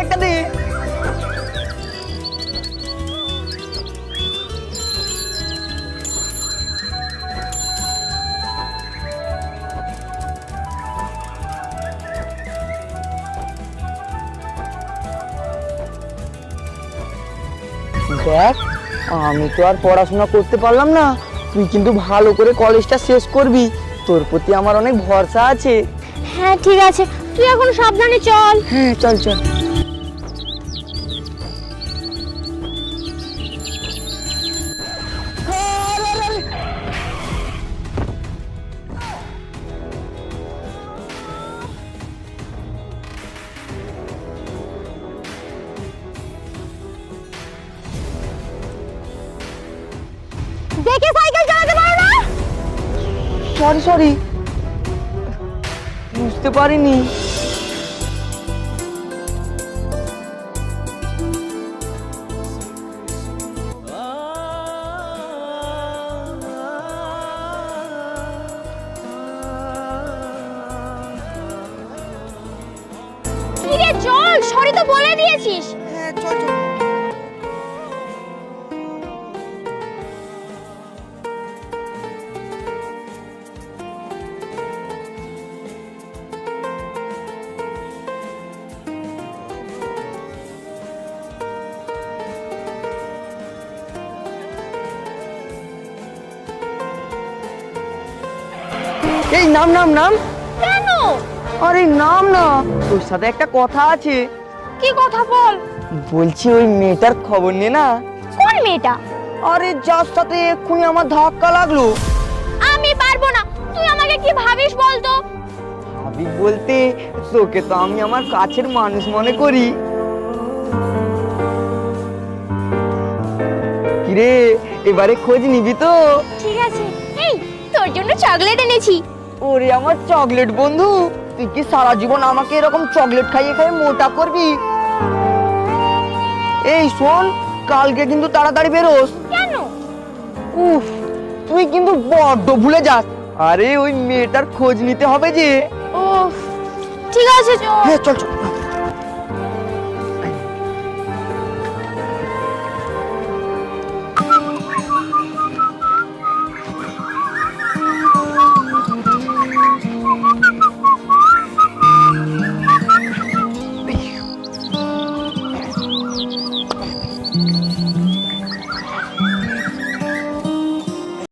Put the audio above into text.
একটা দে। দেখ, আমি তো আর পড়াশোনা করতে পারলাম না, তুই কিন্তু ভালো করে কলেজটা শেষ করবি, তোর প্রতি আমার অনেক ভরসা আছে। হ্যাঁ ঠিক আছে, তুই এখন সাবধানে চল। হ্যাঁ চল চল। দেখে সাইকেল চালাতে পারো না? সরি সরি, বুঝতে পারিনি। ঠিক আছে চল, সরি তো বলে দিয়েছিস। হ্যাঁ চল চল। এই নাম নাম নাম। কেন? আরে নাম না, তোর সাথে একটা কথা আছে। কি কথা বল? বলছি ওই মেয়েটার খবর নে না। কোন মেয়েটা? আরে যার সাথে এক্ষুনি আমার ধাক্কা লাগলো। আমি পারবো না, তুই আমাকে কি ভাবিস বলতো? ভাবি বলতে, তোকে তো আমি আমার কাছের মানুষ মনে করি। কিরে, এবারে খোঁজ নিবি তো? ঠিক আছে, এই তোর জন্য চকলেট এনেছি। ওরে আমার চকলেট বন্ধু, তুই কি সারা জীবন আমাকে এরকম চকলেট খাইয়ে খাইয়ে মোটা করবি? এই শোন, কালকে কিন্তু তাড়াতাড়ি বেরোস। কেন? উফ, তুই কিন্তু বড্ড ভুলে যাস। আরে ওই মেয়েটার খোঁজ নিতে হবে যে। ও ঠিক আছে চল। হ্যাঁ চল চল।